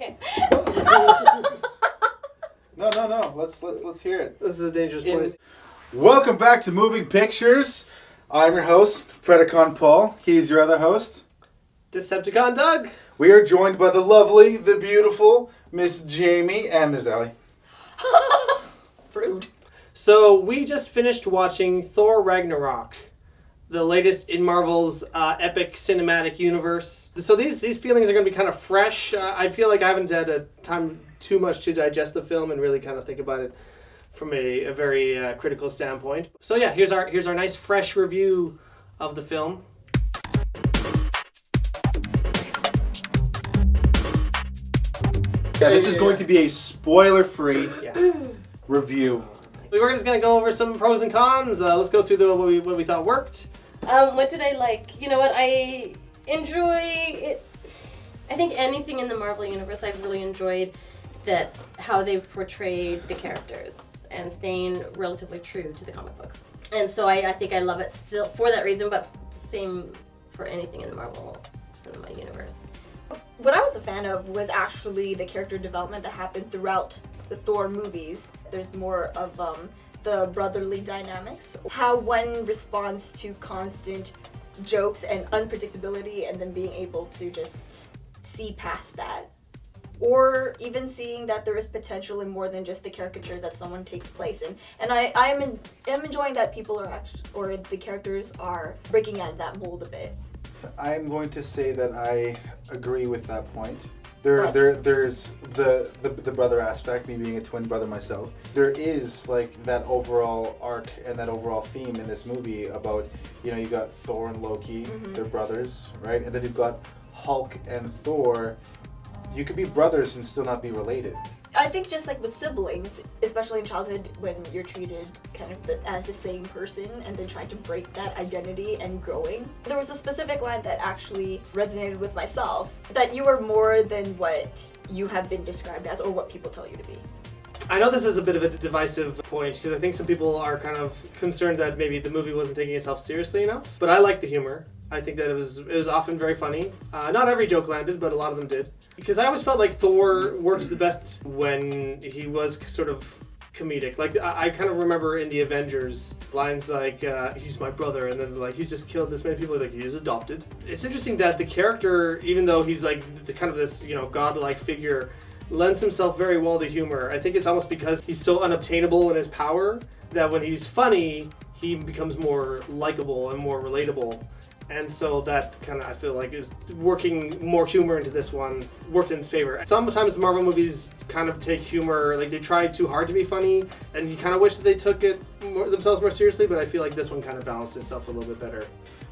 Okay. No. Let's hear it. This is a dangerous place. Welcome back to Moving Pictures. I'm your host, Predacon Paul. He's your other host, Decepticon Doug. We are joined by the lovely, the beautiful Miss Jamie, and there's Allie. Rude. So we just finished watching Thor Ragnarok, the latest in Marvel's epic cinematic universe. So these feelings are going to be kind of fresh. I feel like I haven't had a time too much to digest the film and really kind of think about it from a very critical standpoint. So yeah, here's our nice fresh review of the film. Yeah, this is going to be a spoiler-free review. We're just going to go over some pros and cons. Let's go through what we thought worked. What did I like? You know what? I enjoy it. I think anything in the Marvel Universe I've really enjoyed how they've portrayed the characters and staying relatively true to the comic books. And so I think I love it still for that reason, but same for anything in the Marvel Cinema Universe. What I was a fan of was actually the character development that happened throughout the Thor movies. There's more of the brotherly dynamics, how one responds to constant jokes and unpredictability and then being able to just see past that. Or even seeing that there is potential in more than just the caricature that someone takes place in. And I am enjoying that people are or the characters are breaking out of that mold a bit. I'm going to say that I agree with that point. There's the brother aspect, me being a twin brother myself. There is like that overall arc and that overall theme in this movie about, you got Thor and Loki, they're brothers, right? And then you've got Hulk and Thor. You could be brothers and still not be related. I think just like with siblings, especially in childhood when you're treated kind of as the same person and then trying to break that identity and growing. There was a specific line that actually resonated with myself, that you are more than what you have been described as or what people tell you to be. I know this is a bit of a divisive point because I think some people are kind of concerned that maybe the movie wasn't taking itself seriously enough, but I like the humor. I think that it was often very funny. Not every joke landed, but a lot of them did. Because I always felt like Thor works the best when he was sort of comedic. Like, I kind of remember in the Avengers, lines like, he's my brother, and then like, he's just killed this many people. He's like, he is adopted. It's interesting that the character, even though he's like the kind of this, godlike figure, lends himself very well to humor. I think it's almost because he's so unobtainable in his power that when he's funny, he becomes more likable and more relatable. And so that kind of, I feel like, is working more humor into this one, worked in its favor. Sometimes the Marvel movies kind of take humor, like they try too hard to be funny, and you kind of wish that they took it themselves more seriously, but I feel like this one kind of balanced itself a little bit better.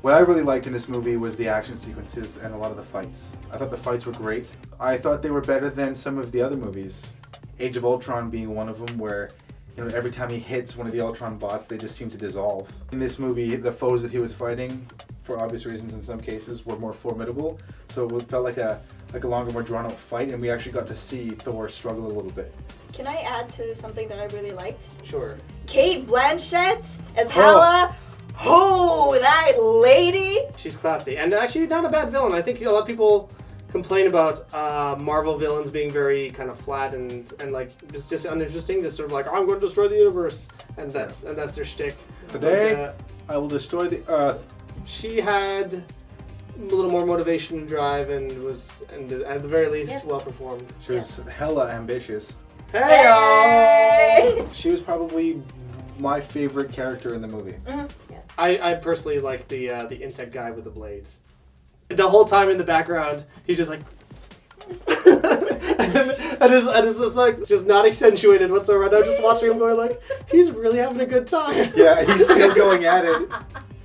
What I really liked in this movie was the action sequences and a lot of the fights. I thought the fights were great. I thought they were better than some of the other movies. Age of Ultron being one of them, where every time he hits one of the Ultron bots, they just seem to dissolve. In this movie, the foes that he was fighting, for obvious reasons in some cases, were more formidable. So it felt like a longer, more drawn-out fight, and we actually got to see Thor struggle a little bit. Can I add to something that I really liked? Sure. Kate Blanchett as Hela. Oh, that lady! She's classy. And actually not a bad villain. I think a lot of people complain about Marvel villains being very kind of flat and like just uninteresting, just sort of like, I'm going to destroy the universe, and that's their shtick. Today, I will destroy the Earth. She had a little more motivation and drive, and was, and at the very least, well performed. She was hella ambitious. Hey! She was probably my favorite character in the movie. Mm-hmm. Yeah. I personally like the insect guy with the blades. The whole time in the background, he's just like, I just was like, just not accentuated whatsoever. And I was just watching him going like, he's really having a good time. Yeah, he's still going at it.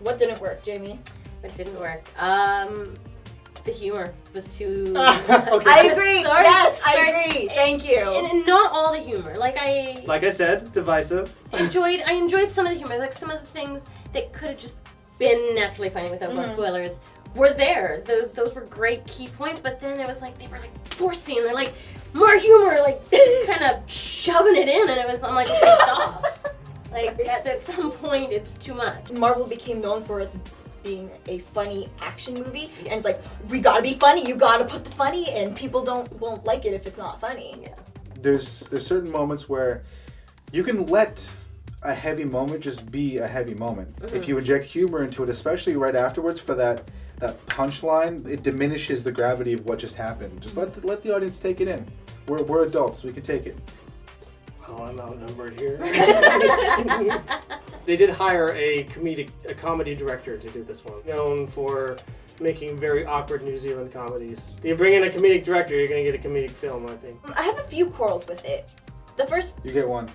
What didn't work, Jamie? What didn't work? The humor was too... Okay. I agree. Sorry. Yes, Sorry. I agree. Thank you. And not all the humor. Like I said, divisive. I enjoyed some of the humor. Like some of the things that could have just been naturally funny without more spoilers were there. Those were great key points, but then it was like they were like forcing. They're like more humor, like just kind of shoving it in, and I'm like, okay, stop. Like at some point, it's too much. Marvel became known for its being a funny action movie, and it's like, we gotta be funny, you gotta put the funny, and people won't like it if it's not funny. Yeah. There's certain moments where you can let a heavy moment just be a heavy moment. If you inject humor into it, especially right afterwards for that punchline, it diminishes the gravity of what just happened. Just let the audience take it in. We're adults, we can take it. Oh, I'm outnumbered here. They did hire a comedy director to do this one, known for making very awkward New Zealand comedies. You bring in a comedic director, you're gonna get a comedic film, I think. I have a few quarrels with it. The first, You get one.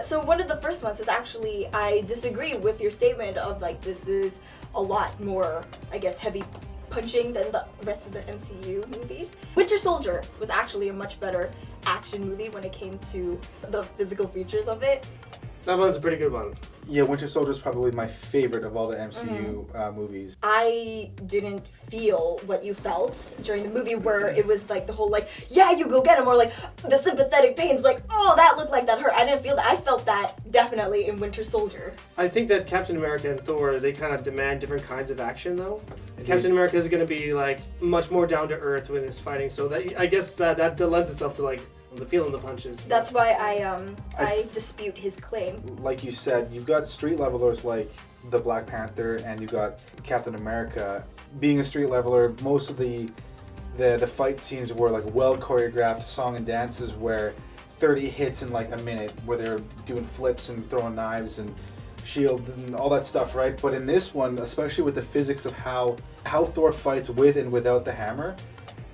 so one of the first ones is actually, I disagree with your statement of like, this is a lot more, I guess, heavy punching than the rest of the MCU movies. Winter Soldier was actually a much better action movie when it came to the physical features of it. That one's a pretty good one. Yeah, Winter Soldier is probably my favorite of all the MCU movies. I didn't feel what you felt during the movie, where it was like the whole like, yeah, you go get him, or like the sympathetic pains, like, oh, that looked like that hurt. I didn't feel that. I felt that definitely in Winter Soldier. I think that Captain America and Thor, they kind of demand different kinds of action, though. Captain America is going to be like much more down to earth when he's fighting, so that I guess that lends itself to like the feeling the punches. That's why I dispute his claim. Like you said, you've got street levelers like the Black Panther, and you've got Captain America. Being a street leveler, most of the fight scenes were like well choreographed song and dances where 30 hits in like a minute, where they're doing flips and throwing knives and shield and all that stuff, right? But in this one, especially with the physics of how Thor fights with and without the hammer,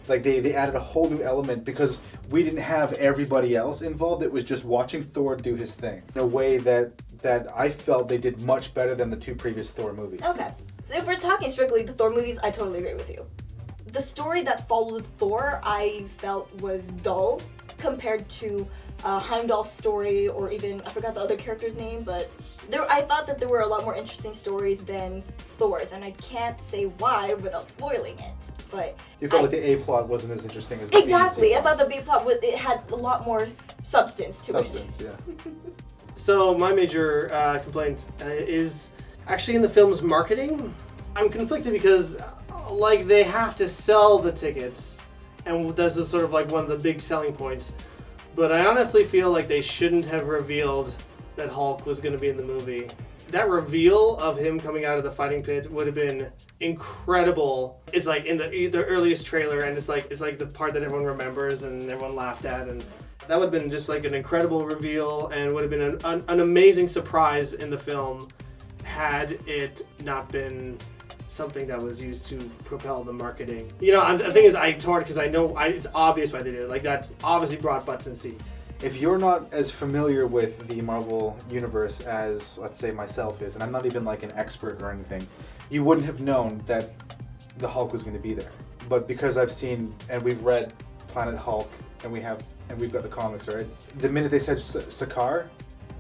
like they added a whole new element because we didn't have everybody else involved. It was just watching Thor do his thing in a way that I felt they did much better than the two previous Thor movies. Okay, so if we're talking strictly the Thor movies, I totally agree with you. The story that followed Thor, I felt was dull compared to Heimdall's story, or even, I forgot the other character's name, but I thought that there were a lot more interesting stories than Thor's, and I can't say why without spoiling it. But You felt like the A plot wasn't as interesting as the B and C exactly, I plots. thought the B plot it had a lot more substance to Substance, it. yeah. So my major complaint is actually in the film's marketing. I'm conflicted because like they have to sell the tickets, and this is sort of like one of the big selling points. But I honestly feel like they shouldn't have revealed that Hulk was going to be in the movie. That reveal of him coming out of the fighting pit would have been incredible. It's like in the earliest trailer, and it's like the part that everyone remembers and everyone laughed at, and that would have been just like an incredible reveal, and would have been an amazing surprise in the film had it not been something that was used to propel the marketing. You know, the thing is, I torn because I know it's obvious why they did it. Like, that's obviously brought butts in seats. If you're not as familiar with the Marvel Universe as, let's say, myself is, and I'm not even like an expert or anything, you wouldn't have known that the Hulk was going to be there. But because I've seen and we've read Planet Hulk, and we've got the comics, right? The minute they said Sakaar,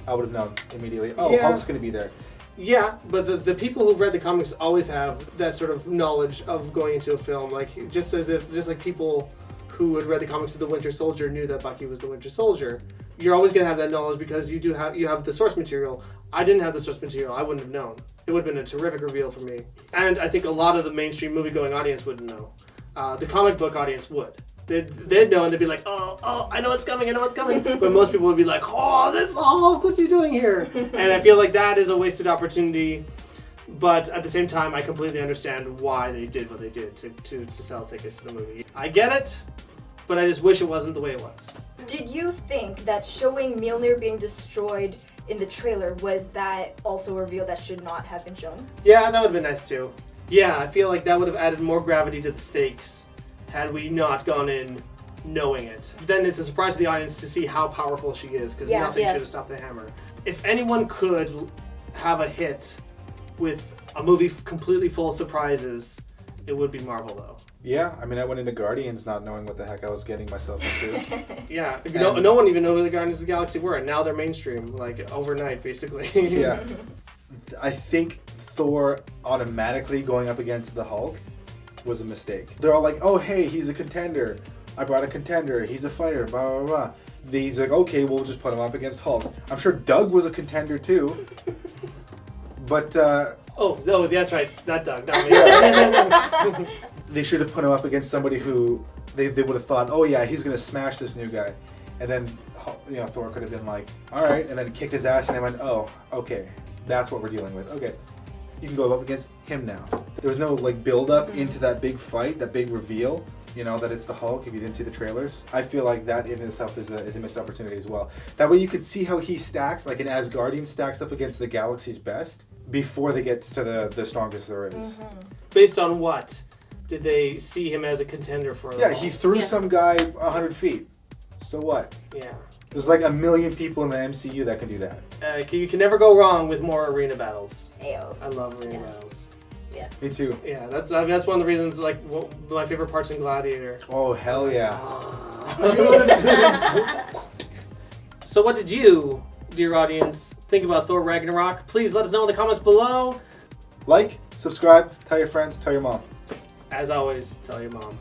I would have known immediately. Oh, Yeah. Hulk's going to be there. Yeah, but the people who've read the comics always have that sort of knowledge of going into a film, like just like people who had read the comics of the Winter Soldier knew that Bucky was the Winter Soldier. You're always going to have that knowledge because you have the source material. I didn't have the source material. I wouldn't have known. It would have been a terrific reveal for me. And I think a lot of the mainstream movie-going audience wouldn't know. The comic book audience would. They'd know, and they'd be like, oh, I know what's coming. But most people would be like, oh, this Hulk, what's he doing here? And I feel like that is a wasted opportunity. But at the same time, I completely understand why they did what they did to sell tickets to the movie. I get it, but I just wish it wasn't the way it was. Did you think that showing Mjolnir being destroyed in the trailer, was that also a reveal that should not have been shown? Yeah, that would have been nice too. Yeah, I feel like that would have added more gravity to the stakes had we not gone in knowing it. Then it's a surprise to the audience to see how powerful she is, because nothing should have stopped the hammer. If anyone could have a hit with a movie completely full of surprises, it would be Marvel, though. Yeah, I mean, I went into Guardians not knowing what the heck I was getting myself into. Yeah, no one even knew who the Guardians of the Galaxy were, and now they're mainstream, like overnight, basically. Yeah. I think Thor automatically going up against the Hulk was a mistake. They're all like, oh, hey, he's a contender. I brought a contender. He's a fighter, blah, blah, blah. He's like, okay, we'll just put him up against Hulk. I'm sure Doug was a contender, too. But Oh, no, that's right. Not Doug. Not me. they should have put him up against somebody who they would have thought, oh yeah, he's gonna smash this new guy, and then Thor could have been like, all right, and then kicked his ass, and they went, oh, okay, that's what we're dealing with. Okay, you can go up against him now. There was no like build up into that big fight, that big reveal. That it's the Hulk. If you didn't see the trailers, I feel like that in itself is a missed opportunity as well. That way you could see how he stacks, like an Asgardian stacks up against the galaxy's best before they get to the strongest there is. Based on what? Did they see him as a contender for Yeah, he threw some guy 100 feet. So what? Yeah. There's like 1 million people in the MCU that can do that. You can never go wrong with more arena battles. Ayo. I love arena battles. Yeah. Me too. Yeah, that's one of the reasons. Like my favorite parts in Gladiator. Oh hell yeah! So what did you, dear audience, think about Thor Ragnarok? Please let us know in the comments below. Like, subscribe, tell your friends, tell your mom. As always, tell your mom.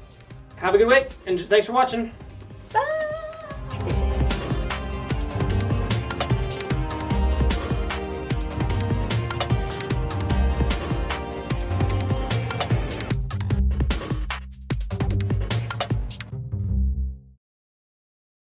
Have a good week, and thanks for watching.